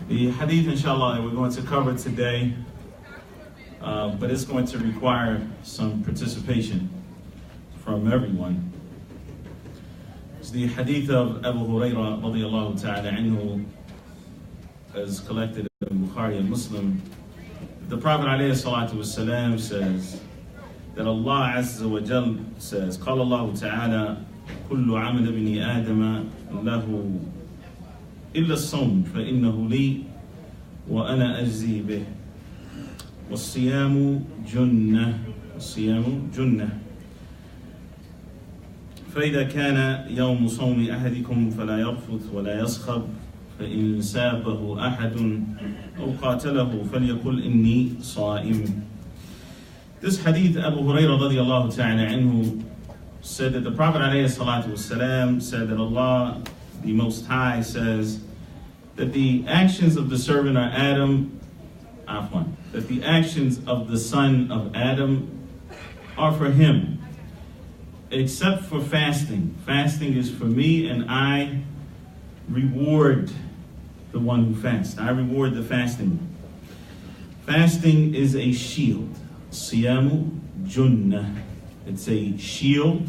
The hadith, inshallah, that we're going to cover today, but it's going to require some participation from everyone. It's the hadith of Abu Hurairah radiyallahu ta'ala anhu, as collected in Bukhari and Muslim. The Prophet alayhi salatu wasalam says that Allah Azza wa Jal says, قال الله تعالى كل عمل ابن آدم له إلا الصوم فإنه لي وأنا أجزي به والصيام جنة فإذا كان يوم صوم أحدكم فلا يرفث ولا يصخب فإن سابه أحد أو قاتله فليقل إني صائم. This hadith, Abu Hurairah radiyallahu ta'ala anhu said that the Prophet alayhi salatu wasalam said that Allah, the Most High, says that the actions of the servant are that the actions of the son of Adam are for him, except for fasting. Fasting is for me, and I reward the one who fasts. I reward the fasting. Fasting is a shield. Siyamu junnah. It's a shield.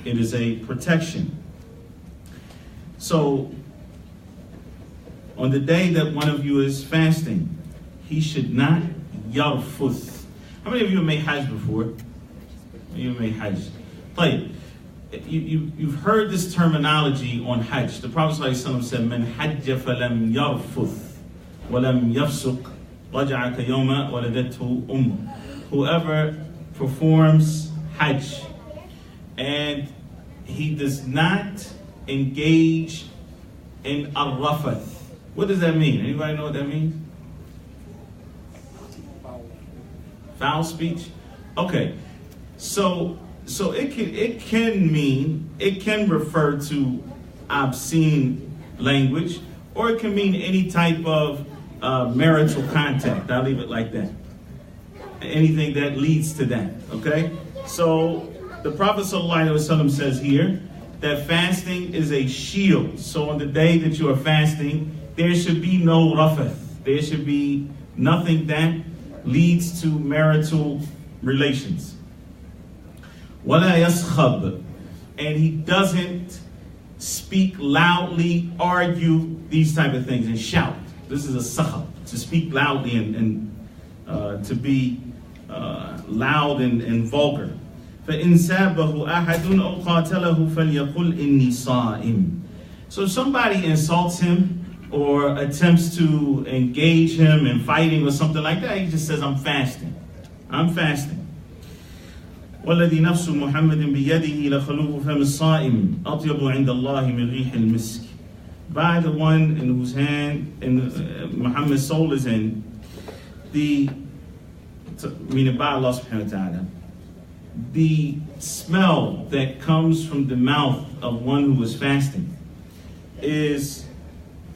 It is a protection. So, on the day that one of you is fasting, he should not yarfuth. How many of you have made Hajj before? You've made Hajj. Tahir, you've heard this terminology on Hajj. The Prophet ﷺ said, "Man hajja falam yarfuth, walam yafsuq, raja'a kayawma waladathu umm." Whoever performs Hajj and he does not engage in ar-rafath. What does that mean? Anybody know what that means? Foul speech? Okay. So it can refer to obscene language, or it can mean any type of marital contact. I'll leave it like that. Anything that leads to that. Okay? So the Prophet ﷺ says here that fasting is a shield. So on the day that you are fasting, there should be no rafath. There should be nothing that leads to marital relations. Wala yaskhab. And he doesn't speak loudly, argue, these type of things, and shout. This is a sakhab, to speak loudly and to be loud and vulgar. فَإِنْ سَابَهُ أَحَدٌ أَوْ قَاتَلَهُ فَلْيَقُلْ إِنِّي صَائِمٌ. So if somebody insults him or attempts to engage him in fighting or something like that, he just says, I'm fasting. I'm fasting. وَالَّذِي نَفْسُ مُحَمَّدٍ بِيَدِهِ لَخَلُوفُ فَمِ الصَّائِمِ أَطْيَبُ عِنْدَ اللَّهِ مِنْ رِيحِ الْمِسْكِ. By the one in whose hand Muhammad's soul is in, meaning by Allah subhanahu wa ta'ala, the smell that comes from the mouth of one who is fasting is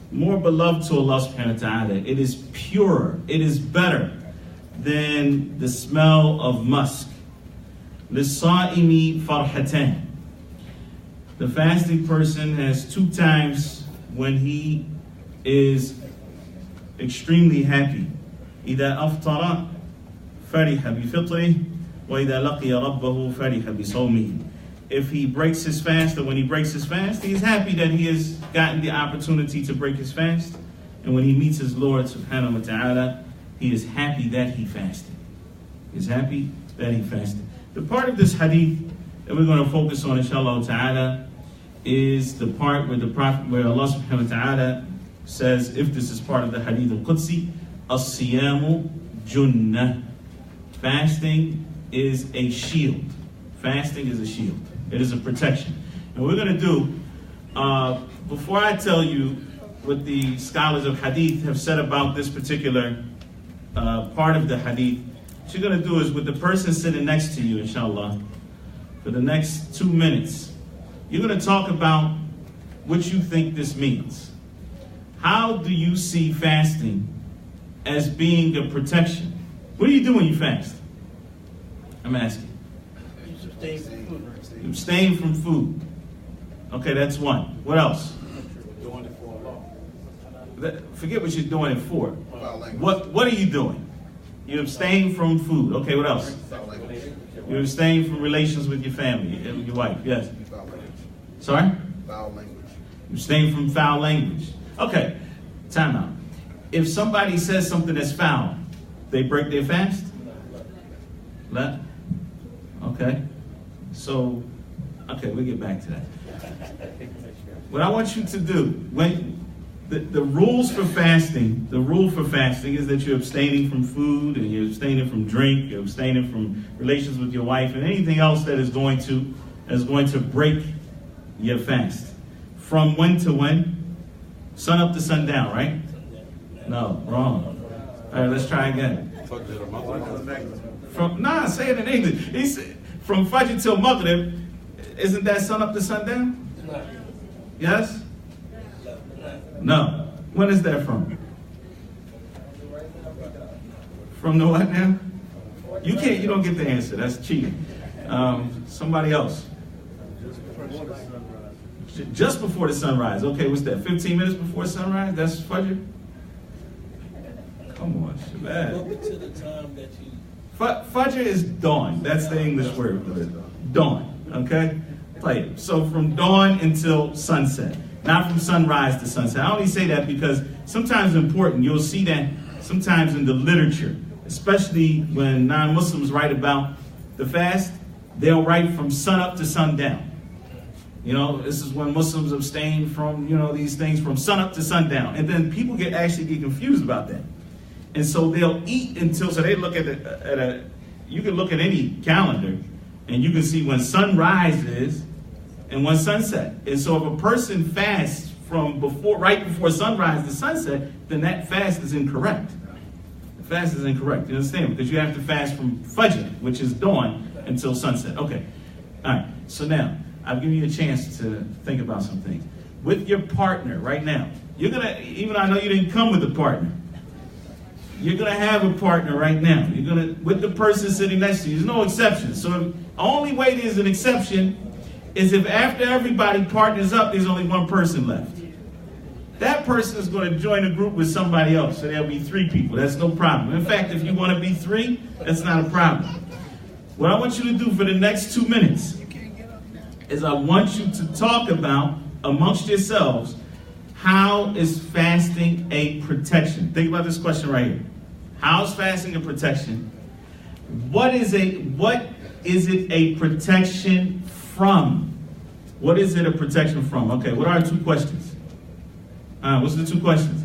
more beloved to Allah subhanahu wa ta'ala. It is purer. It is better than the smell of musk. لِلصَّائِمِ فَرْحَتَانِ. The fasting person has two times when he is extremely happy. إِذَا أَفْطَرَ فَرِحَ بِفِطْرِهِ وَإِذَا لَقِيَ رَبَّهُ فَرِحَ بِصَوْمِهِ. If he breaks his fast, or when he breaks his fast, he is happy that he has gotten the opportunity to break his fast. And when he meets his Lord subhanahu wa ta'ala, he is happy that he fasted. He is happy that he fasted. The part of this hadith that we're going to focus on, inshallah ta'ala, is the part where where Allah subhanahu wa ta'ala says, if this is part of the hadith al-Qudsi, as-siyamu junnah. Fasting is a shield. Fasting is a shield. It is a protection. And we're going to do, before I tell you what the scholars of hadith have said about this particular part of the hadith, what you're going to do is, with the person sitting next to you, inshallah, for the next 2 minutes, you're going to talk about what you think this means. How do you see fasting as being a protection? What do you do when you fast? I'm asking. You abstain from food. Okay, that's one. What else? Doing it for Allah. Forget what you're doing it for. Foul language. What are you doing? You abstain from food. Okay, what else? Foul language. You abstain from relations with your family, with your wife. Yes. Foul language. Sorry? Foul language. You abstain from foul language. Okay, time out. If somebody says something that's foul, they break their fast? Left? Okay. So, okay, we'll get back to that. What I want you to do, when the rules for fasting, the rule for fasting is that you're abstaining from food and you're abstaining from drink, you're abstaining from relations with your wife and anything else that is going to break your fast. From when to when? Sun up to sundown, right? No, wrong. All right, let's try again. Say it in English. He said, from Fajr till Maghrib, isn't that sun up to sundown? Yes? No. When is that from? From the what now? You don't get the answer. That's cheating. Somebody else. Just before the sunrise. Okay, what's that? 15 minutes before sunrise? That's Fajr? Come on, Shabbat. Fajr is dawn. That's the English word for it. Dawn. Okay? Play it. So from dawn until sunset. Not from sunrise to sunset. I only say that because sometimes it's important. You'll see that sometimes in the literature, especially when non-Muslims write about the fast, they'll write from sunup to sundown. This is when Muslims abstain from, these things from sunup to sundown. And then people actually get confused about that. And so they'll eat so they look you can look at any calendar and you can see when sunrise is and when sunset. And so if a person fasts from right before sunrise to sunset, then that fast is incorrect. The fast is incorrect. You understand? Because you have to fast from Fajr, which is dawn, until sunset. Okay. All right. So now, I've given you a chance to think about some things. With your partner right now, even though I know you didn't come with a partner, you're going to have a partner right now. With the person sitting next to you. There's no exception. So the only way there's an exception is if after everybody partners up, there's only one person left. That person is going to join a group with somebody else. So there'll be 3 people. That's no problem. In fact, if you want to be 3, that's not a problem. What I want you to do for the next 2 minutes is I want you to talk about, amongst yourselves, how is fasting a protection? Think about this question right here. How is fasting a protection? What is it a protection from? What is it a protection from? Okay, what are 2 questions? What's the 2 questions?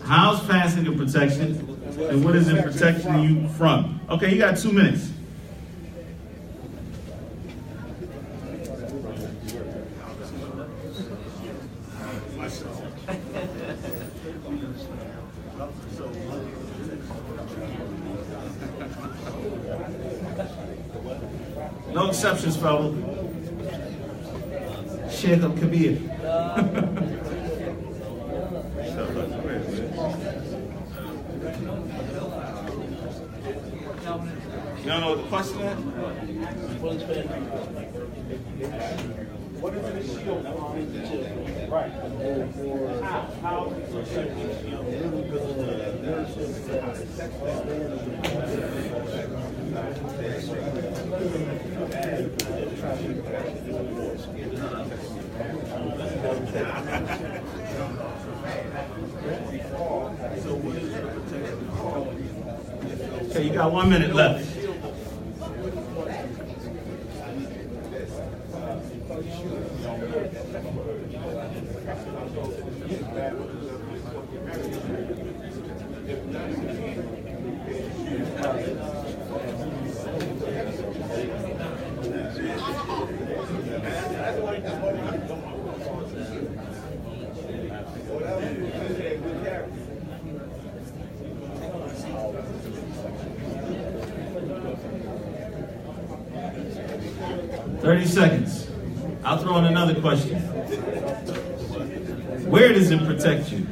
How's fasting a protection? And what is it protecting you from? Okay, you got 2 minutes. No exceptions, fellas. Sheikh al-Kabir. You don't know what the question is? What is the shield on the children? Right. How is the shield? Okay, you got 1 minute left. $30 seconds. I'll throw in another question. Where does it protect you?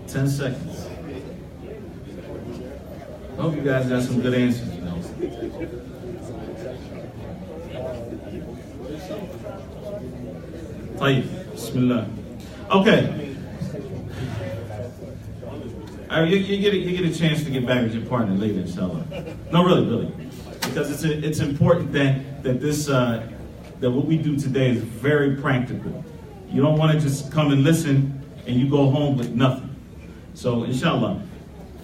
$10 seconds. I hope you guys got some good answers. Tahir, Bismillah. Okay. All right, you get a chance to get back with your partner later, inshallah. No, really, because it's important that this that what we do today is very practical. You don't want to just come and listen and you go home with nothing. So, inshallah,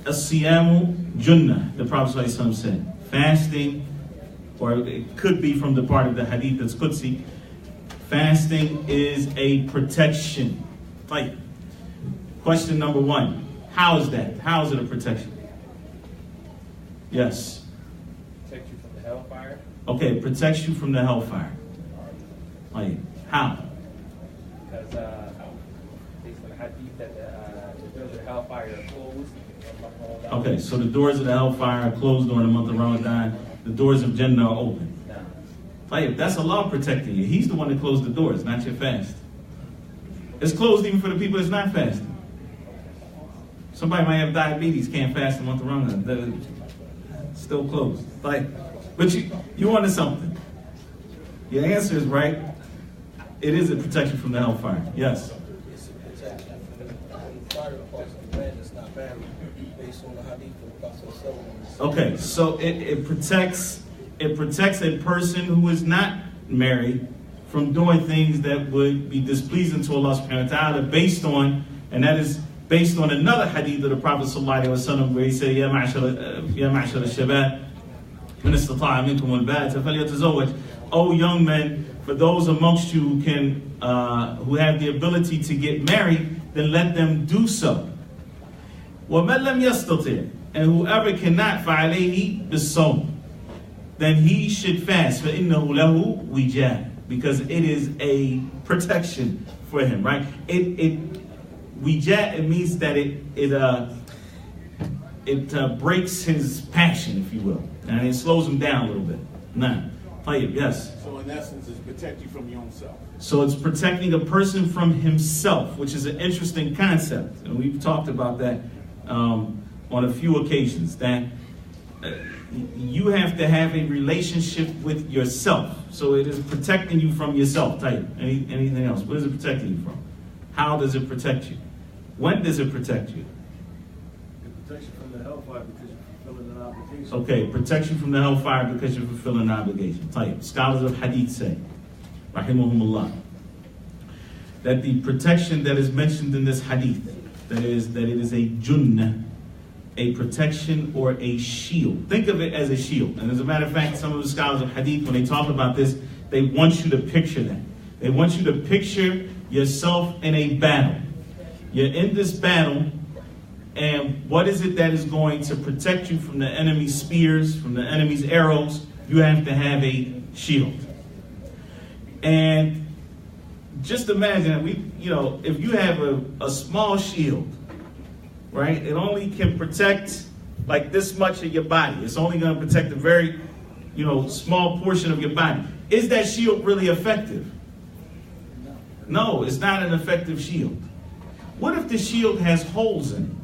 as-siyamu junnah, the Prophet ﷺ said. Fasting, or it could be from the part of the hadith that's Qudsi, fasting is a protection. Like, question number one, how is that? How is it a protection? Yes. Protect you from the hellfire. Okay, it protects you from the hellfire. Like, how? Because based on the hadith that the doors of the hellfire are closed. Okay, so the doors of the hellfire are closed during the month of Ramadan. The doors of Jannah are open. Like, that's Allah protecting you. He's the one that closed the doors, not your fast. It's closed even for the people that's not fasting. Somebody might have diabetes, can't fast in the month of Ramadan. They're still closed. Like, but you wanted something. Your answer is right. It is a protection from the hellfire. Yes. It's a protection from the fire across the land that's not buried, based on the hadith of the Prophet. Okay, so it protects a person who is not married from doing things that would be displeasing to Allah subhanahu wa ta'ala based on, and that is based on another hadith of the Prophet sallallahu alaihi wasallam where he said, Ya ma'ashar al-shabab, man istata'a minkum al-ba'ata falyatazawwaj. O young men, for those amongst you who can, who have the ability to get married, then let them do so. وَمَنْ لَمْ يَسْتَطِعْ, and whoever cannot, فَعَلَيْهِ بِالصَّوْمِ, then he should fast. فَإِنَّهُ لَهُ وِجَاء, because it is a protection for him, right? Wijat, it means that it breaks his passion, if you will, and it slows him down a little bit. Nah. Tahir, yes. So in essence, it's protect you from your own self. So it's protecting a person from himself, which is an interesting concept, and we've talked about that on a few occasions. That you have to have a relationship with yourself. So it is protecting you from yourself. Tahir, anything else? What is it protecting you from? How does it protect you? When does it protect you? It protects you from the hellfire because you're fulfilling an obligation. Okay, protects you from the hellfire because you're fulfilling an obligation. Tayyib. Scholars of hadith say, rahimahumullah, that the protection that is mentioned in this hadith, that it is a junnah, a protection or a shield. Think of it as a shield. And as a matter of fact, some of the scholars of hadith, when they talk about this, they want you to picture that. They want you to picture yourself in a battle. You're in this battle, and what is it that is going to protect you from the enemy's spears, from the enemy's arrows? You have to have a shield. And just imagine, if you have a small shield, right? It only can protect like this much of your body. It's only going to protect a very, small portion of your body. Is that shield really effective? No, it's not an effective shield. What if the shield has holes in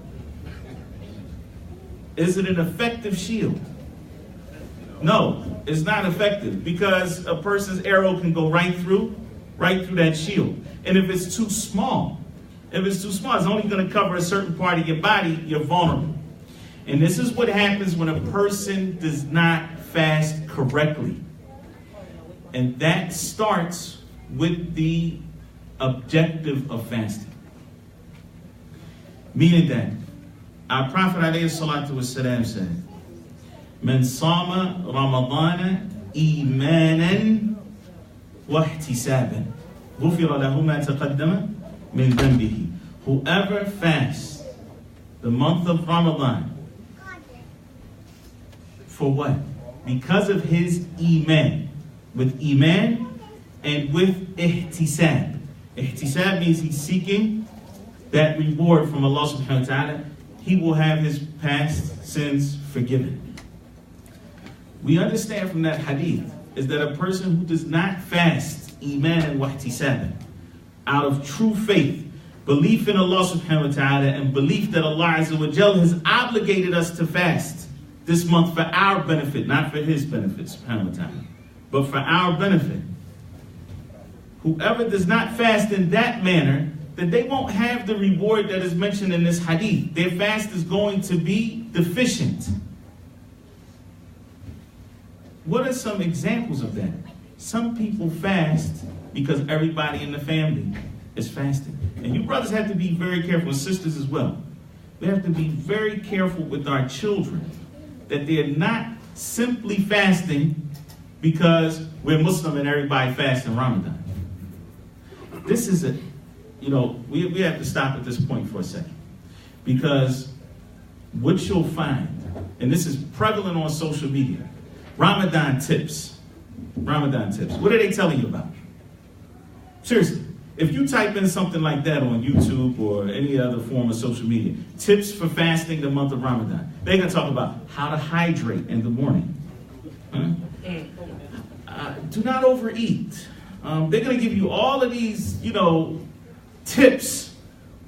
it? Is it an effective shield? No, it's not effective because a person's arrow can go right through that shield. And if it's too small, it's only going to cover a certain part of your body, you're vulnerable. And this is what happens when a person does not fast correctly. And that starts with the objective of fasting. Meaning that our Prophet ﷺ said, Man sama Ramadana imanan wa ihtisaban, ghufira lahu ma taqaddama min dhanbihi. Whoever fasts the month of Ramadan, for what? Because of his iman, with iman and with ihtisab. Ihtisab means he's seeking that reward from Allah subhanahu wa ta'ala. He will have his past sins forgiven. We understand from that hadith is that a person who does not fast iman and wahtisaban, out of true faith, belief in Allah subhanahu wa ta'ala, and belief that Allah azza wa jal has obligated us to fast this month for our benefit, not for his benefit, subhanahu wa ta'ala, but for our benefit. Whoever does not fast in that manner, that they won't have the reward that is mentioned in this hadith. Their fast is going to be deficient. What are some examples of that? Some people fast because everybody in the family is fasting. And you brothers have to be very careful, and sisters as well. We have to be very careful with our children that they're not simply fasting because we're Muslim and everybody fasts in Ramadan. This is we have to stop at this point for a second. Because what you'll find, and this is prevalent on social media, Ramadan tips. Ramadan tips. What are they telling you about? Seriously, if you type in something like that on YouTube or any other form of social media, tips for fasting the month of Ramadan, they're going to talk about how to hydrate in the morning. Do not overeat. They're going to give you all of these, tips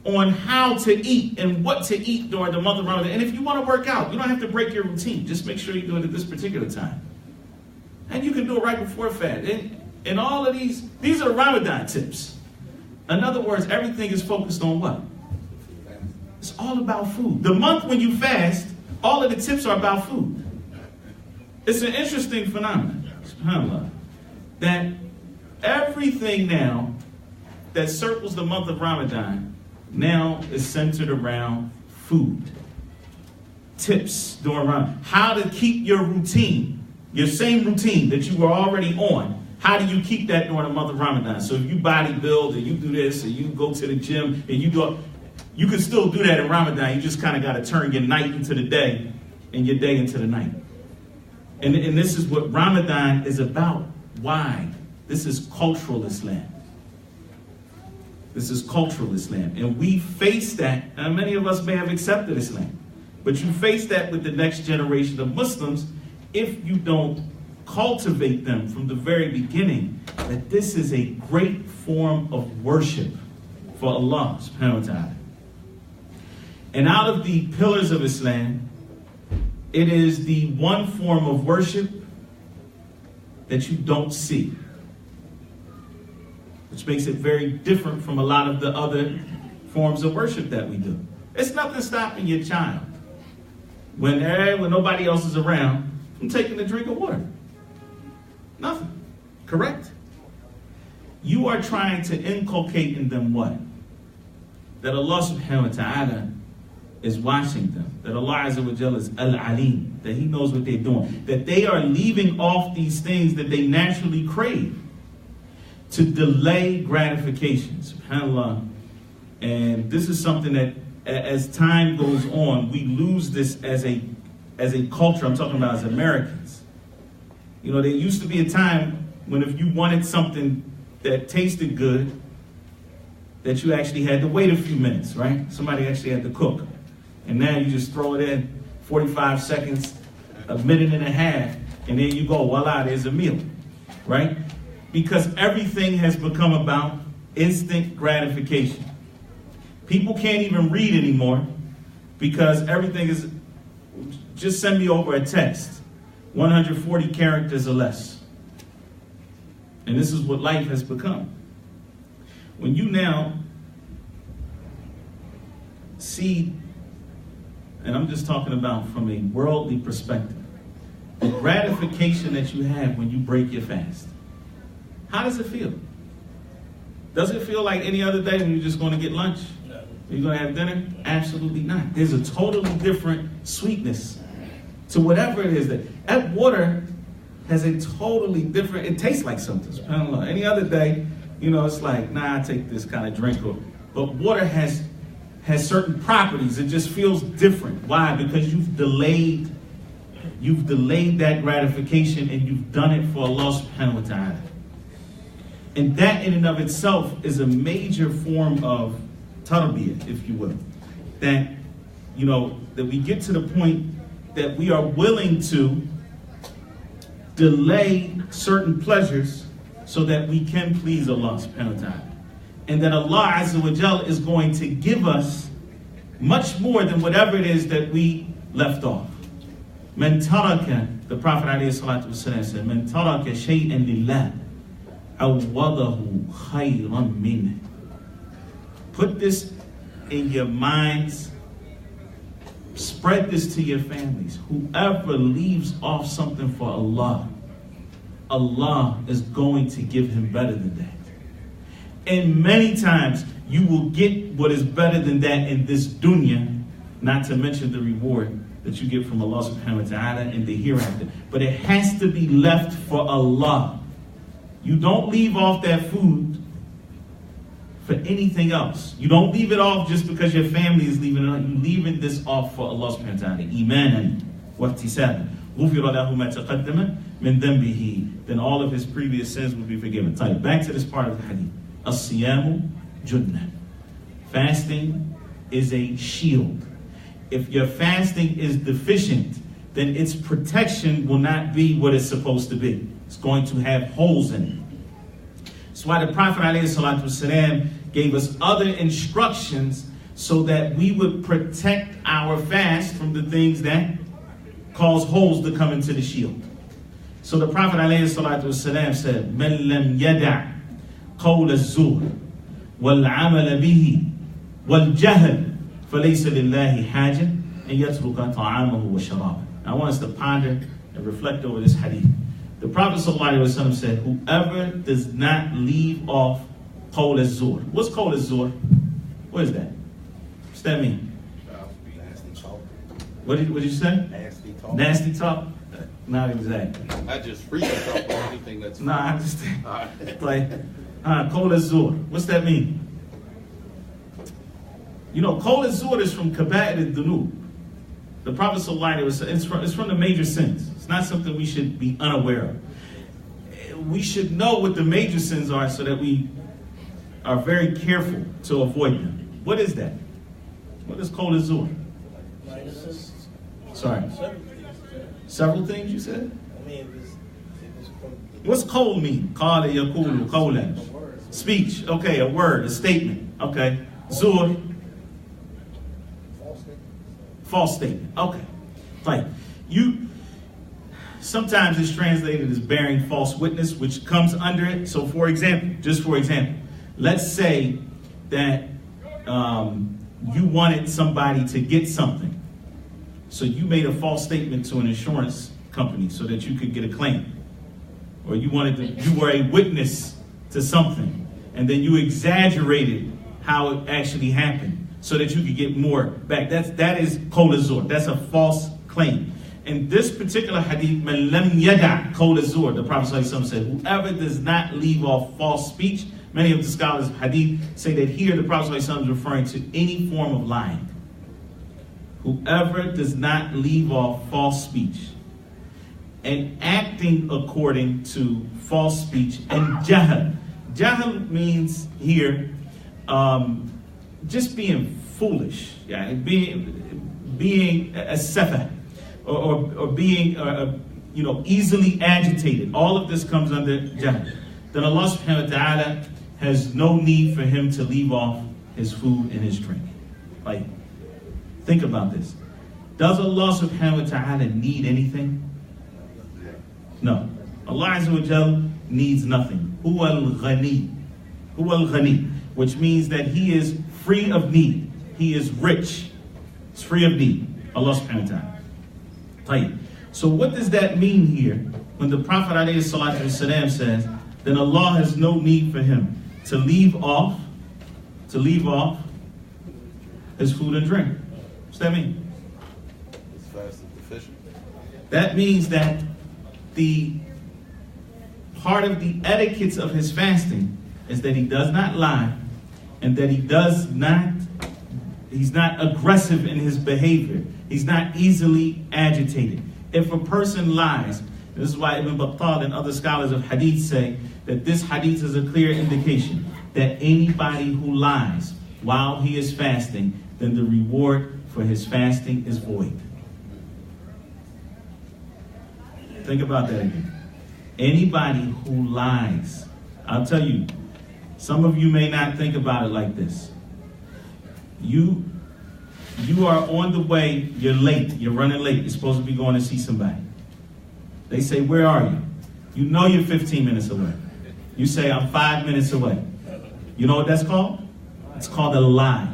on how to eat and what to eat during the month of Ramadan. And if you want to work out, you don't have to break your routine. Just make sure you do it at this particular time. And you can do it right before fast. And all of these are Ramadan tips. In other words, everything is focused on what? It's all about food. The month when you fast, all of the tips are about food. It's an interesting phenomenon, subhanAllah, that everything now that circles the month of Ramadan now is centered around food. Tips during Ramadan. How to keep your routine, your same routine that you were already on. How do you keep that during the month of Ramadan? So if you bodybuild and you do this and you go to the gym and you can still do that in Ramadan. You just kind of got to turn your night into the day and your day into the night. And this is what Ramadan is about. Why? This is cultural Islam. This is cultural Islam. And we face that, and many of us may have accepted Islam, but you face that with the next generation of Muslims if you don't cultivate them from the very beginning that this is a great form of worship for Allah subhanahu wa ta'ala. And out of the pillars of Islam, it is the one form of worship that you don't see, which makes it very different from a lot of the other forms of worship that we do. It's nothing stopping your child when nobody else is around from taking a drink of water. Nothing. Correct? You are trying to inculcate in them what? That Allah subhanahu wa ta'ala is watching them. That Allah Azza wa Jalla is Al-Alim. That He knows what they're doing. That they are leaving off these things that they naturally crave to delay gratification. SubhanAllah. And this is something that as time goes on, we lose this as a culture. I'm talking about as Americans. There used to be a time when if you wanted something that tasted good, that you actually had to wait a few minutes, right? Somebody actually had to cook. And now you just throw it in 45 seconds, a minute and a half, and there you go, voila, there's a meal, right? Because everything has become about instant gratification. People can't even read anymore because everything is, just send me over a text. 140 characters or less. And this is what life has become. When you now see, and I'm just talking about from a worldly perspective, the gratification that you have when you break your fast. How does it feel? Does it feel like any other day when you're just going to get lunch? No. You're going to have dinner? Absolutely not. There's a totally different sweetness to whatever it is. That water has a totally different, it tastes like something. SubhanAllah. Any other day, it's like, I take this kind of drink. But water has certain properties. It just feels different. Why? Because you've delayed that gratification and you've done it for Allah subhanahu wa ta'ala. And that in and of itself is a major form of tarbiyah, if you will. That we get to the point that we are willing to delay certain pleasures so that we can please Allah subhanahu wa ta'ala. And that Allah Azza wa Jalla is going to give us much more than whatever it is that we left off. من ترك, the Prophet ﷺ said, من ترك شيئا لله عوضه خيرا منه. Put this in your minds. Spread this to your families. Whoever leaves off something for Allah, Allah is going to give him better than that. And many times you will get what is better than that in this dunya, not to mention the reward that you get from Allah subhanahu wa ta'ala in the hereafter. But it has to be left for Allah. You don't leave off that food for anything else. You don't leave it off just because your family is leaving it off. You're leaving this off for Allah subhanahu wa ta'ala. Imanan wa ihtisaban. غُفِرَ لَهُ مَا تَقَدَّمَ مِنْ ذَنْبِهِ. Then all of his previous sins will be forgiven. Back to this part of the hadith. As-siyamu junnah. Fasting is a shield. If your fasting is deficient, then its protection will not be what it's supposed to be. It's going to have holes in it. That's why the Prophet ﷺ gave us other instructions so that we would protect our fast from the things that cause holes to come into the shield. So the Prophet ﷺ said, مَنْ لَمْ يَدَعْ قَوْلَ الزُّورِ وَالْعَمَلَ بِهِ وَالْجَهْلِ فَلَيْسَ لِلَّهِ حَاجَةٌ أَنْ يَتْرُكَ طَعَامَهُ وَشَرَابَهُ. I want us to ponder and reflect over this hadith. The Prophet ﷺ said, whoever does not leave off qawl az-zur. What's qawl az-zur? What is that? What's that mean? Nasty talk. What did you say? Nasty talk. Nasty talk? Not exactly. Not just free talk, but anything that's No, I understand. Like, qawl az-zur. What's that mean? You know, qawl az-zur is from kaba'ir ad-dunub. The Prophet ﷺ, it's from the major sins. It's not something we should be unaware of. We should know what the major sins are so that we are very careful to avoid them. What is that? What is qawl az-zur? Sorry. Several things you said? I mean, if it's from... What's qawl mean? Qala yaqulu qawlan. Speech. Okay, a word, a statement. Okay. Zur. False statement. Okay. Like, sometimes it's translated as bearing false witness, which comes under it. So for example, let's say that you wanted somebody to get something. So you made a false statement to an insurance company so that you could get a claim. Or you were a witness to something, and then you exaggerated how it actually happened so that you could get more back. That is qawl az-zur. That's a false claim. In this particular hadith, man lam yada' qawl az-zur, the Prophet ﷺ said, whoever does not leave off false speech. Many of the scholars of hadith say that here the Prophet ﷺ is referring to any form of lying. Whoever does not leave off false speech and acting according to false speech and jahl. Jahl means here just being foolish, being a safa, or being easily agitated. All of this comes under jahl. Then Allah subhanahu wa ta'ala has no need for him to leave off his food and his drink. Like, think about this. Does Allah subhanahu wa ta'ala need anything? No. Allah Azza wa Jal needs nothing. Huwa al-ghani. Huwa al-ghani. Which means that he is free of need. He is rich. He's free of need. Allah subhanahu wa ta'ala. So what does that mean here when the Prophet ﷺ says that Allah has no need for him to leave off his food and drink? What's that mean? His fast is deficient. That means that the part of the etiquettes of his fasting is that he does not lie, and that he's not aggressive in his behavior. He's not easily agitated. If a person lies, this is why Ibn Battal and other scholars of hadith say that this hadith is a clear indication that anybody who lies while he is fasting, then the reward for his fasting is void. Think about that again. Anybody who lies, I'll tell you, some of you may not think about it like this. you are on the way, you're late, you're running late, you're supposed to be going to see somebody. They say, where are you? You know you're 15 minutes away. You say, I'm 5 minutes away. You know what that's called? It's called a lie.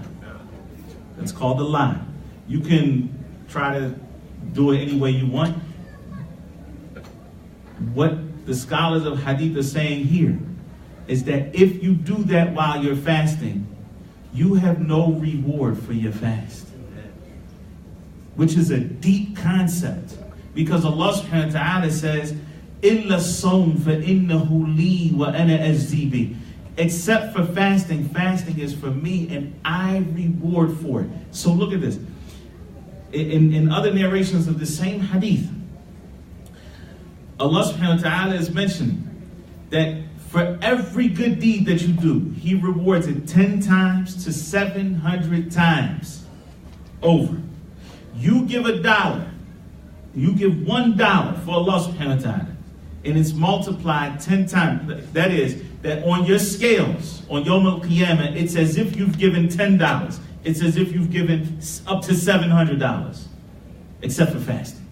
That's called a lie. You can try to do it any way you want. What the scholars of hadith are saying here is that if you do that while you're fasting, you have no reward for your fast. Which is a deep concept. Because Allah subhanahu wa ta'ala says, إِلَّا الصَّوْمَ فَإِنَّهُ لِي وَأَنَا أَجْزِي بِهِ. Except for fasting, fasting is for me and I reward for it. So look at this. In other narrations of the same hadith, Allah subhanahu wa ta'ala is mentioning that for every good deed that you do, He rewards it 10 times to 700 times over. You give $1, you give $1 for Allah subhanahu wa ta'ala, and it's multiplied 10 times. That is, that on your scales, on Yawm al-Qiyamah, it's as if you've given $10. It's as if you've given up to $700, except for fasting.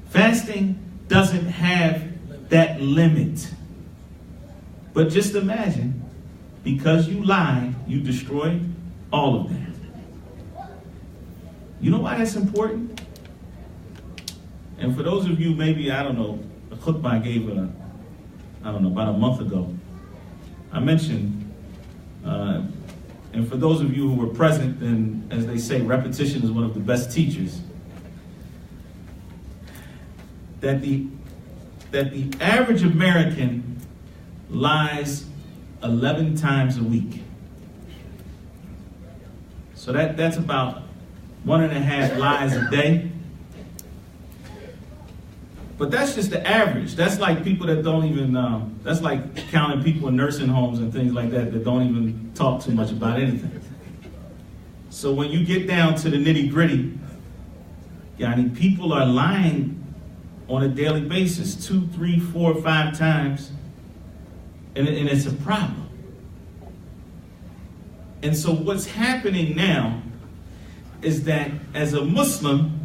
Fasting doesn't have that limit. But just imagine, because you lied, you destroyed all of that. You know why that's important? And for those of you, maybe, I don't know, the khutbah I gave, about a month ago, I mentioned, and for those of you who were present, then as they say, repetition is one of the best teachers, that the average American lies 11 times a week. So that's about 1.5 lies a day. But that's just the average. That's like people that don't even, that's like counting people in nursing homes and things like that don't even talk too much about anything. So when you get down to the nitty gritty, people are lying on a daily basis, 2, 3, 4, 5 times, and it's a problem. And so what's happening now is that as a Muslim,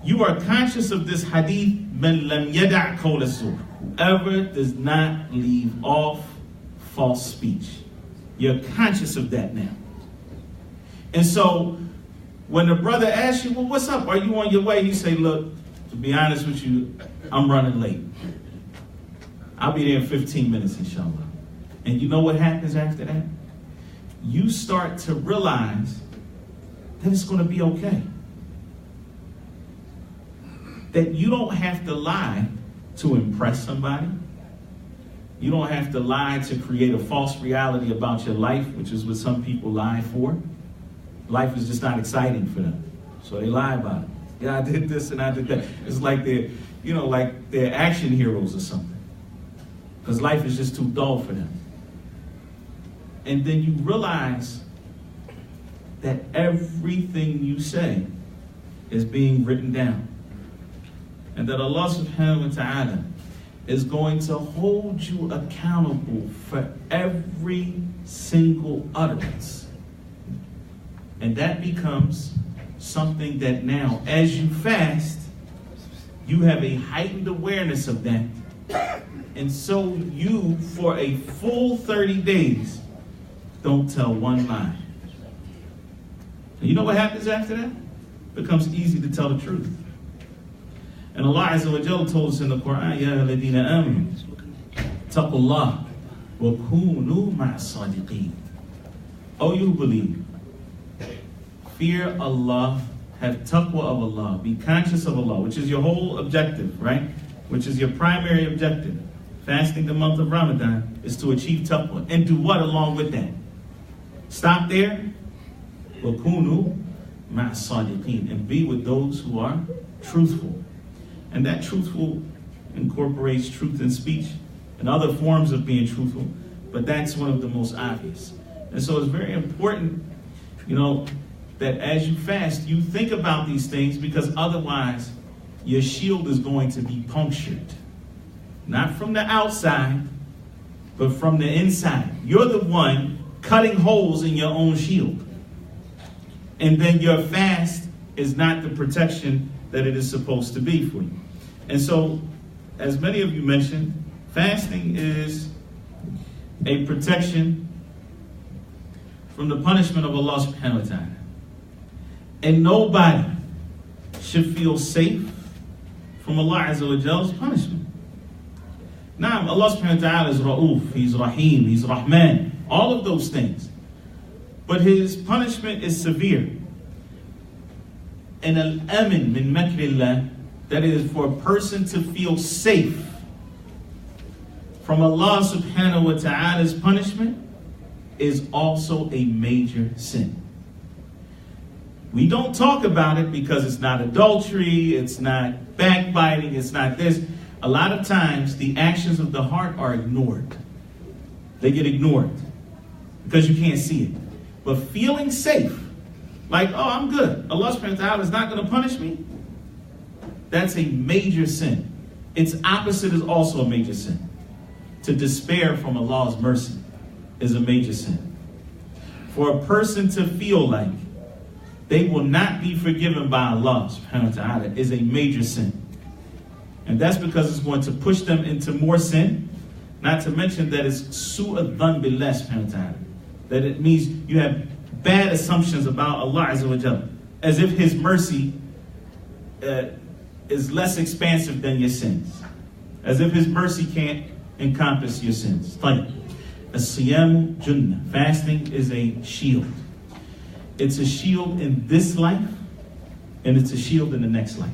you are conscious of this hadith, man lam yada' qawl as-zur. Whoever does not leave off false speech. You're conscious of that now. And so when the brother asks you, well, what's up? Are you on your way? You say, look, to be honest with you, I'm running late. I'll be there in 15 minutes, inshallah. And you know what happens after that? You start to realize that it's going to be okay. That you don't have to lie to impress somebody. You don't have to lie to create a false reality about your life, which is what some people lie for. Life is just not exciting for them, so they lie about it. Yeah, I did this and I did that. It's like they're action heroes or something, because life is just too dull for them. And then you realize that everything you say is being written down. And that Allah subhanahu wa ta'ala is going to hold you accountable for every single utterance. And that becomes something that now, as you fast, you have a heightened awareness of that. And so you, for a full 30 days, don't tell one lie. And you know what happens after that? It becomes easy to tell the truth. And Allah Azza wa Jalla told us in the Quran, Ya alladhina amanu, taqullah, wa kunu ma'as-sadiqeen. Oh, you who believe, fear Allah, have taqwa of Allah, be conscious of Allah, which is your whole objective, right? Which is your primary objective. Fasting the month of Ramadan is to achieve taqwa. And do what along with that? Stop there. Wa kunu ma'as-sadiqeen, and be with those who are truthful. And that truthful incorporates truth in speech and other forms of being truthful, but that's one of the most obvious. And so it's very important, that as you fast, you think about these things, because otherwise your shield is going to be punctured. Not from the outside, but from the inside. You're the one cutting holes in your own shield. And then your fast is not the protection that it is supposed to be for you. And so, as many of you mentioned, fasting is a protection from the punishment of Allah subhanahu wa ta'ala. And nobody should feel safe from Allah Azza wa Jal's punishment. Now, Allah subhanahu wa ta'ala is Ra'uf, He's Rahim, He's Rahman, all of those things. But His punishment is severe. And al-amin min makrillah, that is for a person to feel safe from Allah subhanahu wa ta'ala's punishment, is also a major sin. We don't talk about it because it's not adultery, it's not backbiting, it's not this. A lot of times the actions of the heart are ignored. They get ignored because you can't see it. But feeling safe, like, oh, I'm good, Allah subhanahu wa ta'ala is not going to punish me, that's a major sin. Its opposite is also a major sin. To despair from Allah's mercy is a major sin. For a person to feel like they will not be forgiven by Allah subhanahu wa ta'ala is a major sin. And that's because it's going to push them into more sin. Not to mention that it's su'ad dhan billah subhanahu wa ta'ala. That it means you have bad assumptions about Allah Azza wa Jalla, as if His mercy is less expansive than your sins. As if His mercy can't encompass your sins. Like, as-siyamu junnah. Fasting is a shield. It's a shield in this life, and it's a shield in the next life.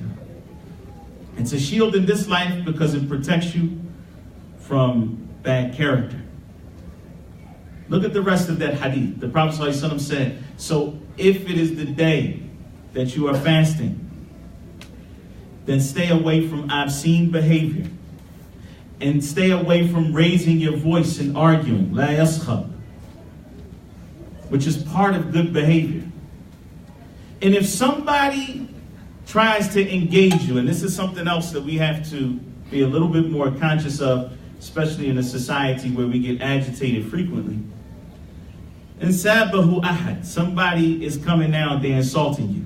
It's a shield in this life because it protects you from bad character. Look at the rest of that hadith. The Prophet ﷺ said, so if it is the day that you are fasting, then stay away from obscene behavior. And stay away from raising your voice and arguing. La yaskhab. Which is part of good behavior. And if somebody tries to engage you, and this is something else that we have to be a little bit more conscious of, especially in a society where we get agitated frequently. And sabahu ahad, somebody is coming down there insulting you.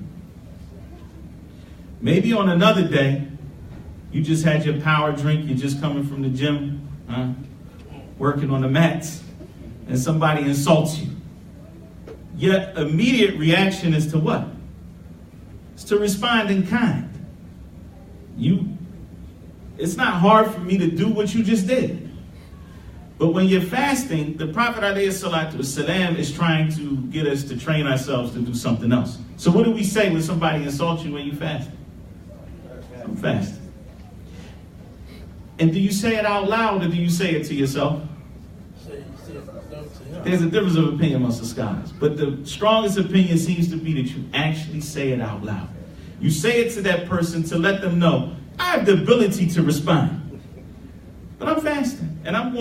Maybe on another day, you just had your power drink, you're just coming from the gym, working on the mats, and somebody insults you. Your immediate reaction is to what? It's to respond in kind. It's not hard for me to do what you just did. But when you're fasting, the Prophet ﷺ is trying to get us to train ourselves to do something else. So what do we say when somebody insults you when you fast? I'm fasting. And do you say it out loud or do you say it to yourself? There's a difference of opinion amongst the scholars. But the strongest opinion seems to be that you actually say it out loud. You say it to that person to let them know, I have the ability to respond. But I'm fasting. And I am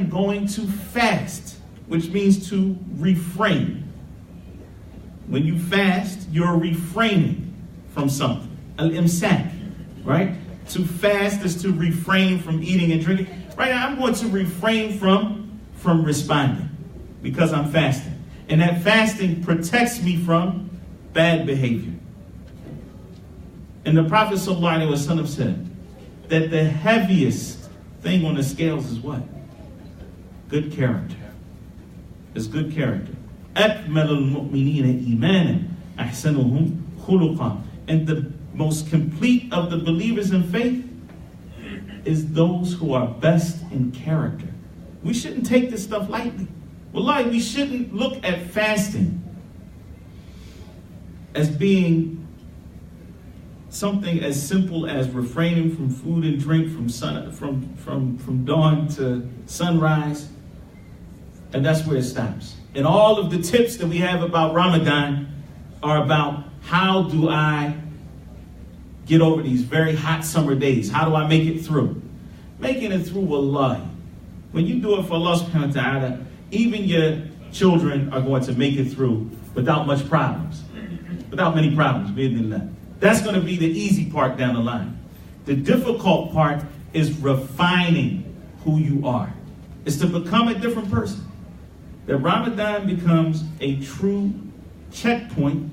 going to fast, which means to refrain. When you fast, you're refraining from something. Al-imsak, right? To fast is to refrain from eating and drinking. Right now, I'm going to refrain from responding because I'm fasting. And that fasting protects me from bad behavior. And the Prophet ﷺ said that the heaviest thing on the scales is what? Good character. It's good character. أَكْمَلُ الْمُؤْمِنِينَ إِيمَانًا أَحْسَنُهُمْ خُلُقًا. And the most complete of the believers in faith is those who are best in character. We shouldn't take this stuff lightly. Wallahi, we shouldn't look at fasting as being something as simple as refraining from food and drink from dawn to sunrise, and that's where it stops. And all of the tips that we have about Ramadan are about how do I get over these very hot summer days? How do I make it through? Making it through, wallahi. When you do it for Allah subhanahu wa ta'ala, even your children are going to make it through without much problems. Without many problems, bi'idhnillah. That's going to be the easy part down the line. The difficult part is refining who you are. It's to become a different person. that Ramadan becomes a true checkpoint.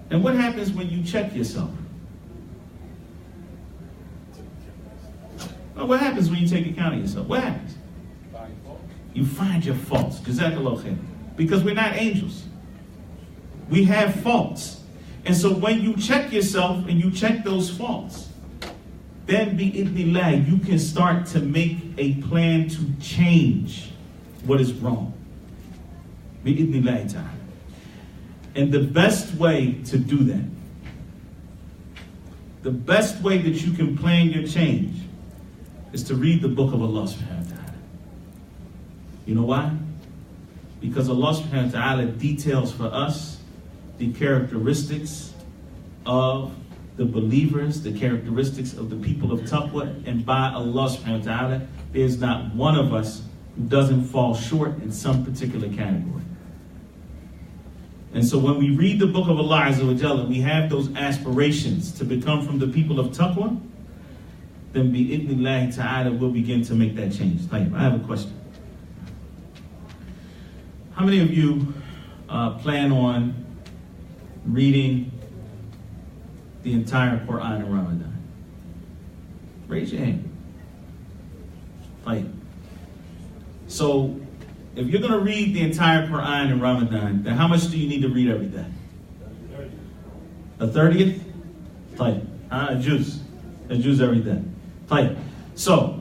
And what happens when you check yourself? Well, what happens when you take account of yourself? What happens? You find your faults. Jazakallah khair. Because we're not angels. We have faults. And so when you check yourself and you check those faults, then bi'idhnillah, you can start to make a plan to change what is wrong. Bi'idhnillah ta'ala. And the best way to do that, the best way that you can plan your change is to read the book of Allah subhanahu wa ta'ala. You know why? Because Allah subhanahu wa ta'ala details for us the characteristics of the believers, the characteristics of the people of taqwa, and by Allah subhanahu wa ta'ala, there's not one of us who doesn't fall short in some particular category. And so when we read the book of Allah Azza wa Jalla, we have those aspirations to become from the people of taqwa, then bi'idhnillahi ta'ala we'll begin to make that change. Tahir, I have a question. How many of you plan on reading the entire Quran in Ramadan? Raise your hand. Tahir. So, if you're going to read the entire Quran in Ramadan, then how much do you need to read every day? A 30th? Tahir. A juz. A juz every day. Tahir. So,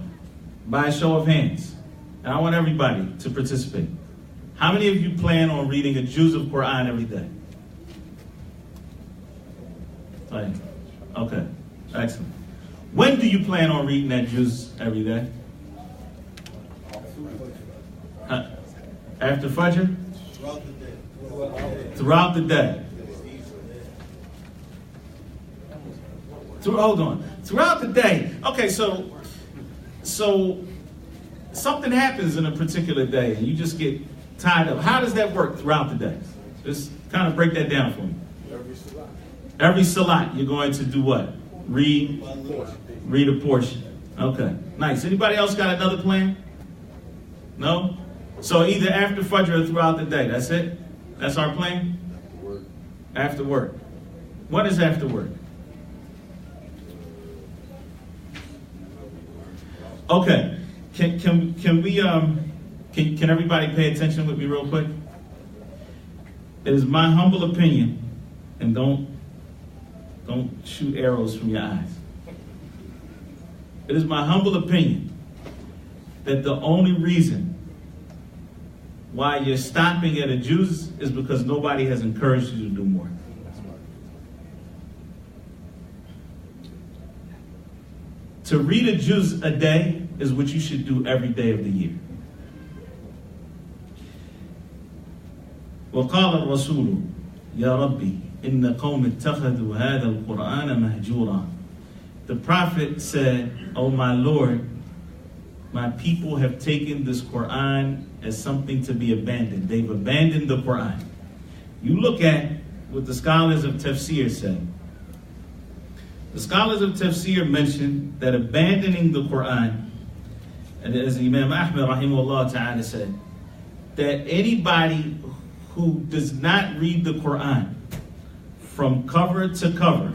by a show of hands, and I want everybody to participate. How many of you plan on reading a juz of Quran every day? Tahir. Okay. Excellent. When do you plan on reading that juz every day? After Fajr? Throughout the day. Hold on. Throughout the day. Okay, so something happens in a particular day and you just get tied up. How does that work throughout the day? Just kind of break that down for me. Every salat, you're going to do what? Read a portion. Okay, nice. Anybody else got another plan? No? So either after Fajr or throughout the day. That's it? That's our plan? After work. What is after work? Okay. Can we can everybody pay attention with me real quick? It is my humble opinion, and don't shoot arrows from your eyes. It is my humble opinion that the only reason why you're stopping at a juz is because nobody has encouraged you to do more. To read a juz a day is what you should do every day of the year. وقال الرسول يا ربي إن قوم اتخذوا هذا القرآن مهجورا. The Prophet said, "Oh my Lord, my people have taken this Quran as something to be abandoned. They've abandoned the Quran." You look at what the scholars of Tafsir say. The scholars of Tafsir mention that abandoning the Quran, and as Imam Ahmad rahimahullah ta'ala said, that anybody who does not read the Quran from cover to cover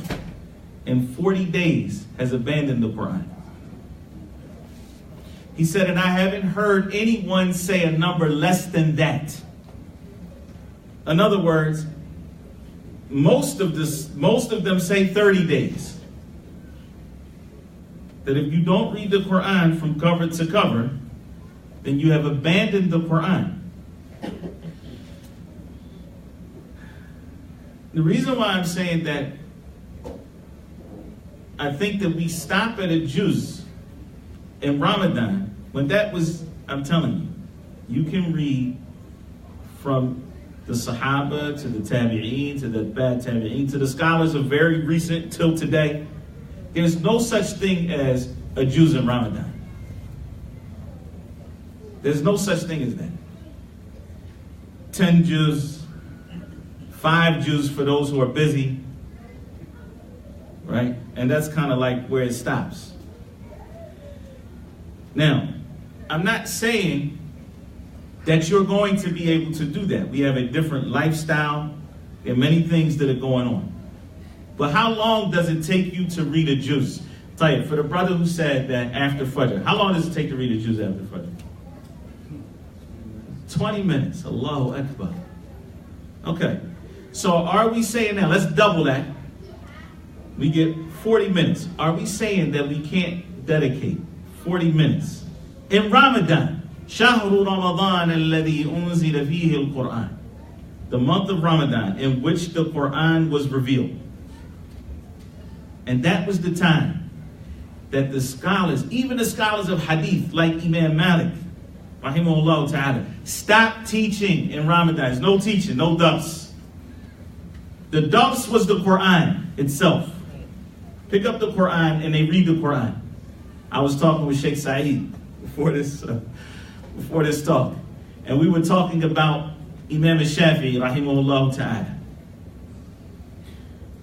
in 40 days has abandoned the Quran. He said, and I haven't heard anyone say a number less than that. In other words, most of them say 30 days. That if you don't read the Quran from cover to cover, then you have abandoned the Quran. The reason why I'm saying that, I think that we stop at a juz in Ramadan, when that was, I'm telling you, you can read from the Sahaba to the Tabi'een to the Bad Tabi'een to the scholars of very recent till today. There's no such thing as a juz in Ramadan. There's no such thing as that. 10 juz, 5 juz for those who are busy, right? And that's kind of like where it stops. Now, I'm not saying that you're going to be able to do that. We have a different lifestyle. There are many things that are going on. But how long does it take you to read a juz? Tahir, for the brother who said that after Fajr, how long does it take to read a juz after Fajr? 20 minutes. Allahu Akbar. Okay. So are we saying now, let's double that. We get 40 minutes. Are we saying that we can't dedicate 40 minutes in Ramadan? Shahru Ramadan alladhi unzila fihi al-Quran. The month of Ramadan in which the Quran was revealed. And that was the time that the scholars, even the scholars of hadith like Imam Malik, rahimahullah ta'ala, stopped teaching in Ramadan. There's no teaching, no dars. The dars was the Quran itself. Pick up the Quran and they read the Quran. I was talking with Sheikh Saeed before this talk, and we were talking about Imam Shafi'i, rahimahullah ta'ala,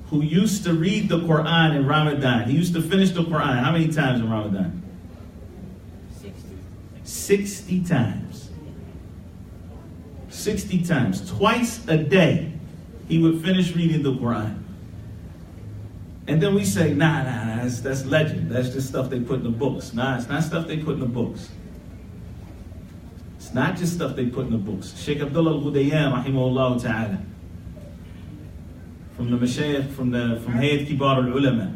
who used to read the Quran in Ramadan. He used to finish the Quran how many times in Ramadan? 60 times. 60 times. Twice a day he would finish reading the Quran. And then we say, nah, that's legend. That's just stuff they put in the books. Nah, it's not stuff they put in the books. It's not just stuff they put in the books. Sheikh Abdullah al-Ghudayyan, rahimahullah ta'ala, from the Mashayikh, from Hayat Kibar al-Ulama.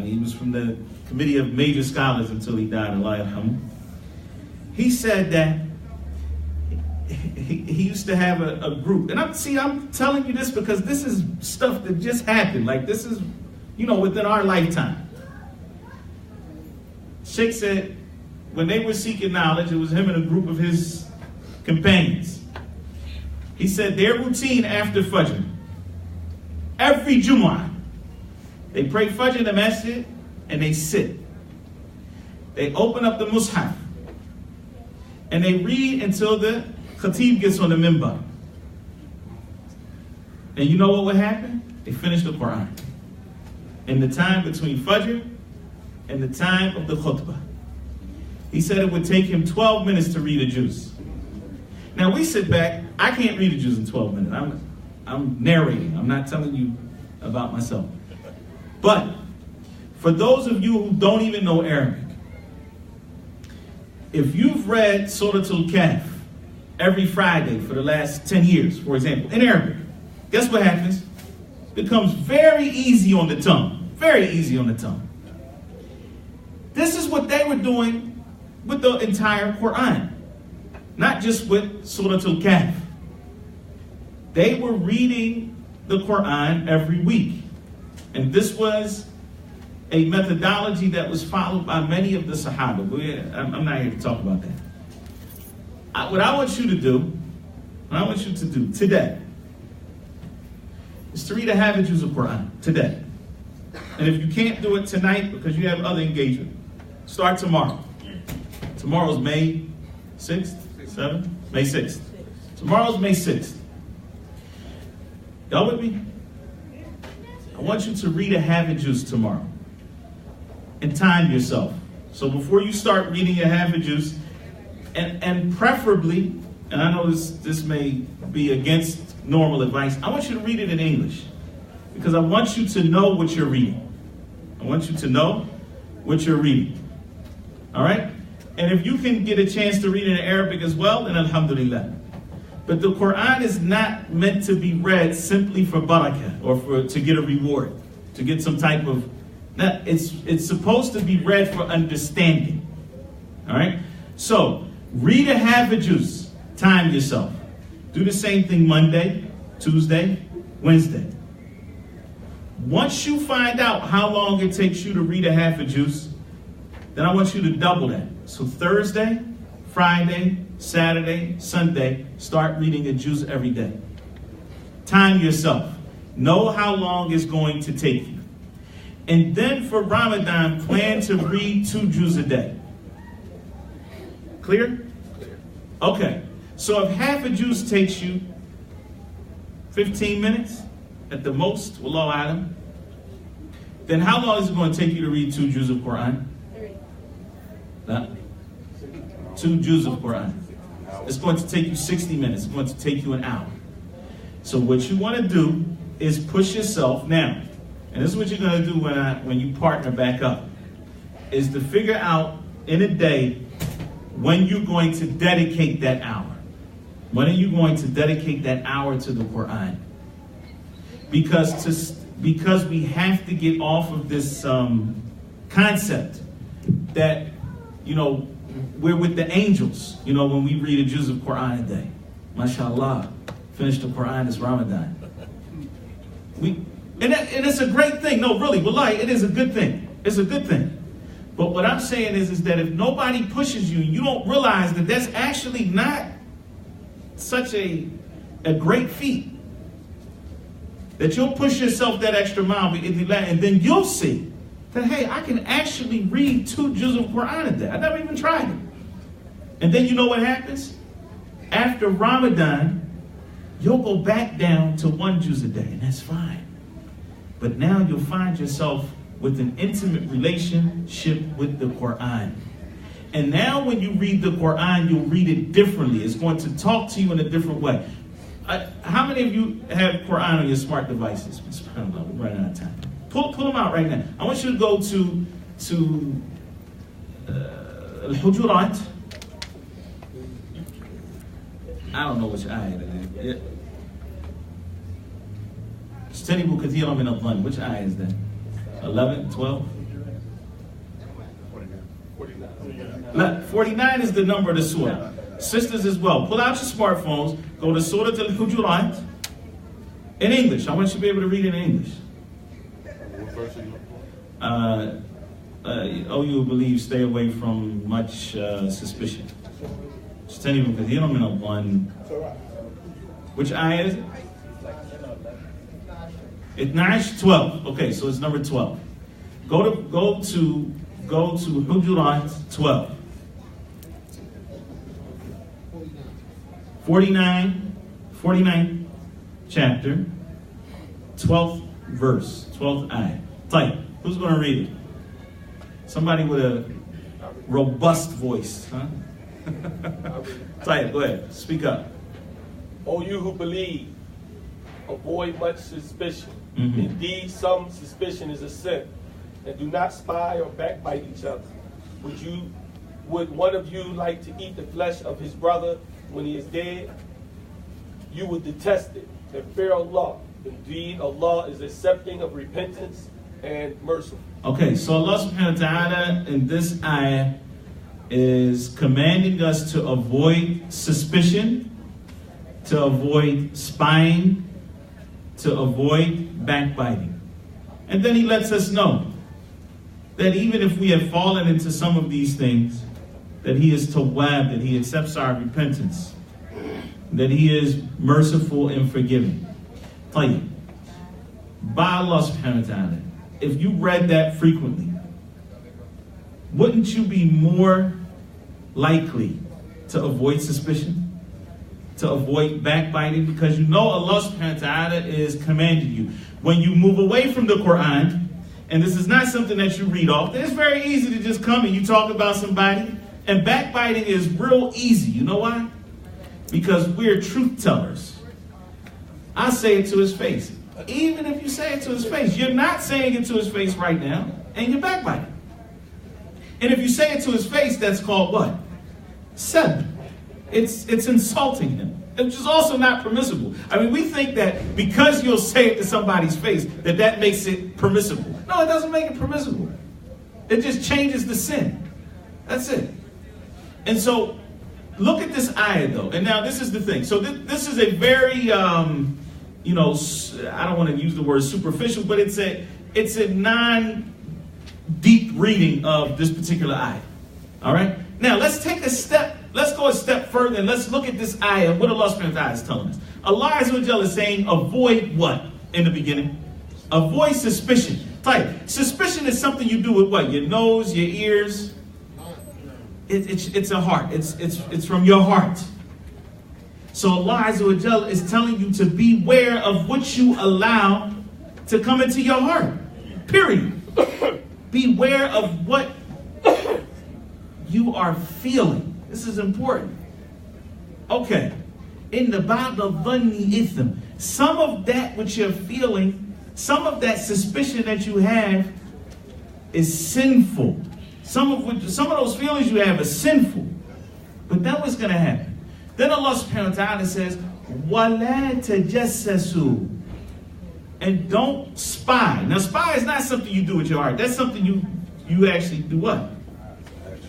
He was from the committee of major scholars until he died, Allah yarhamu. He said that he used to have a group. And I'm telling you this because this is stuff that just happened. Like this is, within our lifetime. Sheikh said when they were seeking knowledge, it was him and a group of his companions. He said their routine after Fajr, every Jumu'ah, they pray Fajr in the masjid and they sit. They open up the Mus'haf and they read until the Khatib gets on the minbar. And you know what would happen? They finish the Quran. In the time between Fajr and the time of the khutbah. He said it would take him 12 minutes to read a juz. Now we sit back, I can't read a juz in 12 minutes. I'm narrating, I'm not telling you about myself. But for those of you who don't even know Arabic, if you've read Surah Al-Kahf every Friday for the last 10 years, for example, in Arabic, guess what happens? It becomes very easy on the tongue. Very easy on the tongue. This is what they were doing with the entire Quran. Not just with Surah Al-Kahf. They were reading the Quran every week. And this was a methodology that was followed by many of the Sahaba. I'm not here to talk about that. What I want you to do today is to read a half a juz of Quran today. And if you can't do it tonight because you have other engagement, start tomorrow. Tomorrow's May 6th, 7th? May 6th. Tomorrow's May 6th. Y'all with me? I want you to read a half a juz tomorrow. And time yourself. So before you start reading your half a juz, and preferably, and I know this may be against normal advice, I want you to read it in English. Because I want you to know what you're reading. I want you to know what you're reading. All right? And if you can get a chance to read it in Arabic as well, then alhamdulillah. But the Quran is not meant to be read simply for barakah or to get a reward, to get some type of... It's supposed to be read for understanding. All right? So, read a half a juz. Time yourself. Do the same thing Monday, Tuesday, Wednesday. Once you find out how long it takes you to read a half a juz, then I want you to double that. So Thursday, Friday, Saturday, Sunday, start reading a juz every day. Time yourself. Know how long it's going to take you. And then for Ramadan, plan to read 2 juz a day. Clear? Okay. So if half a juz takes you 15 minutes at the most, wallahu alam, then how long is it going to take you to read 2 juz of Quran? 2 juz of Quran. It's going to take you 60 minutes. It's going to take you an hour. So what you want to do is push yourself now. And this is what you're going to do when you partner back up. Is to figure out in a day when you're going to dedicate that hour. When are you going to dedicate that hour to the Quran? Because we have to get off of this concept that, we're with the angels, when we read a juz of Quran a day. MashaAllah, finish the Quran this Ramadan. And it's a great thing. No, really, wallahi, it is a good thing. It's a good thing. But what I'm saying is that if nobody pushes you, you don't realize that that's actually not such a great feat. That you'll push yourself that extra mile, and then you'll see that, hey, I can actually read 2 juz of Quran a day. I never even tried it. And then you know what happens? After Ramadan, you'll go back down to 1 juz a day, and that's fine. But now you'll find yourself with an intimate relationship with the Quran. And now when you read the Quran, you'll read it differently. It's going to talk to you in a different way. How many of you have Quran on your smart devices? We're running out of time. Pull them out right now. I want you to go to Al-Hujurat. I don't know which ayah it is. اجتنبوا كثيرا من الظن. Which ayah is that? 11, 12? 49 is the number of the surah. Sisters as well. Pull out your smartphones. Go to Surah Al-Hujurat in English. I want you to be able to read it in English. What verse are you Oh, you believe, stay away from much suspicion. اجتنبوا كثيرا من الظن. Which ayah is it? It's 12. Okay, so it's number 12. Go to Hujurat 12. 49 chapter, 12th verse, 12th ayah. Tahir, who's going to read it? Somebody with a robust voice, huh? Tahir, go ahead, speak up. O you who believe, avoid much suspicion. Indeed, some suspicion is a sin. And do not spy or backbite each other. Would one of you like to eat the flesh of his brother when he is dead? You would detest it. And fear Allah. Indeed, Allah is accepting of repentance and merciful. Okay, so Allah subhanahu wa ta'ala in this ayah is commanding us to avoid suspicion, to avoid spying, to avoid backbiting. And then he lets us know that even if we have fallen into some of these things, that he is tawwab, that he accepts our repentance, that he is merciful and forgiving. Tahir, by Allah subhanahu wa ta'ala, if you read that frequently, wouldn't you be more likely to avoid suspicion, to avoid backbiting? Because you know Allah subhanahu wa ta'ala is commanding you. When you move away from the Quran, and this is not something that you read off, it's very easy to just come and you talk about somebody, and backbiting is real easy. You know why? Because we're truth tellers. I say it to his face. Even if you say it to his face, you're not saying it to his face right now, and you're backbiting. And if you say it to his face, that's called what? Seb. It's insulting him, which is also not permissible. I mean, we think that because you'll say it to somebody's face, that makes it permissible. No, it doesn't make it permissible. It just changes the sin. That's it. And so, look at this ayah though. And now this is the thing. So this is a very, I don't want to use the word superficial, but it's a non-deep reading of this particular ayah. All right? Now, let's go a step further and let's look at this ayah, what Allah subhanahu wa ta'ala is telling us. Allah Azza wa Jalla is saying, avoid what in the beginning? Avoid suspicion. Suspicion is something you do with what? Your nose, your ears. It's a heart. It's from your heart. So Allah Azza wa Jalla is telling you to beware of what you allow to come into your heart. Period. Beware of what you are feeling. This is important. Okay. In the Bible, some of that which you're feeling, some of that suspicion that you have is sinful. Some of those feelings you have are sinful. But then what's going to happen? Then Allah subhanahu wa ta'ala says, وَلَا تَجَسَّسُوا. And don't spy. Now, spy is not something you do with your heart. That's something you actually do what?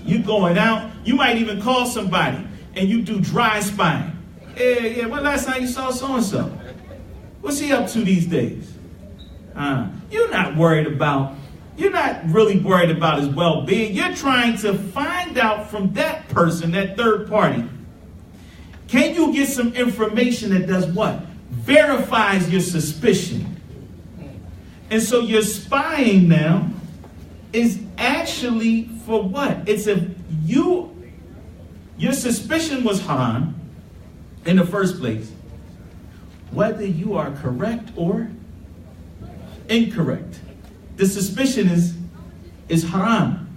You going out. You might even call somebody and you do dry spying. Yeah, when last time you saw so-and-so? What's he up to these days? You're not really worried about his well-being. You're trying to find out from that person, that third party, can you get some information that does what? Verifies your suspicion. And so your spying now is actually for what? It's if your suspicion was haram in the first place, whether you are correct or incorrect. The suspicion is haram.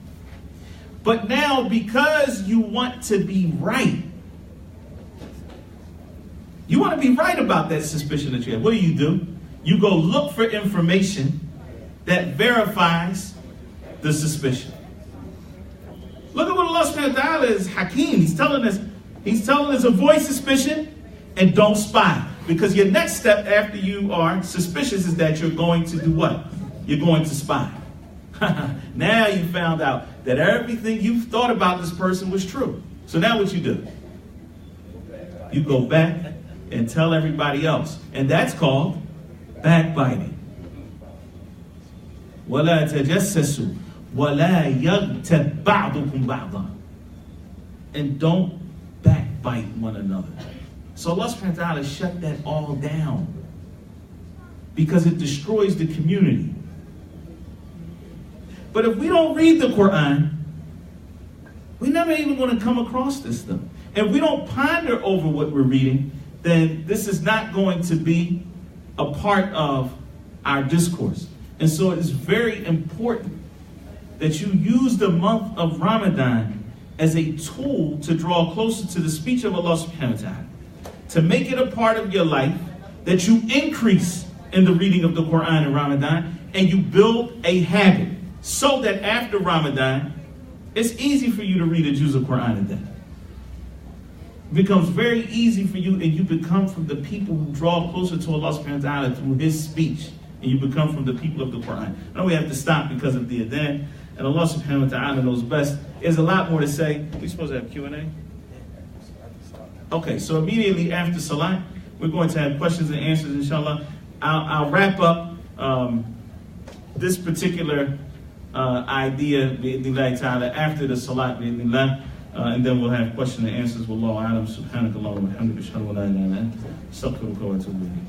But now, because you want to be right, you want to be right about that suspicion that you have. What do? You go look for information that verifies the suspicion. Look at what Allah subhanahu wa ta'ala is Hakeem. He's telling us avoid suspicion and don't spy. Because your next step after you are suspicious is that you're going to do what? You're going to spy. Now you found out that everything you thought about this person was true. So now what you do? You go back and tell everybody else. And that's called backbiting. وَلَا تَجَسَّسُوا وَلَا يَغْتَبْ بَعْضُكُمْ بَعْضًا. And don't backbite one another. So Allah subhanahu wa ta'ala shut that all down because it destroys the community. But if we don't read the Quran, we're never even going to come across this stuff. If we don't ponder over what we're reading, then this is not going to be a part of our discourse. And so it is very important that you use the month of Ramadan as a tool to draw closer to the speech of Allah subhanahu wa ta'ala. To make it a part of your life, that you increase in the reading of the Quran in Ramadan, and you build a habit so that after Ramadan, it's easy for you to read a juz of Quran a day. It becomes very easy for you, and you become from the people who draw closer to Allah subhanahu wa ta'ala through His speech, and you become from the people of the Quran. I know we have to stop because of the adhan, and Allah subhanahu wa ta'ala knows best. There's a lot more to say. We're supposed to have Q&A? Okay, so immediately after Salat, we're going to have questions and answers, inshallah. I'll wrap up this particular idea, bi'idhnillahi ta'ala, after the Salat, bi'idhnillah, and then we'll have questions and answers. Wallahu a'lam, subhanakallah wa bihamdika, ashhadu an la ilaha illa anta, astaghfiruka wa atubu ilayk.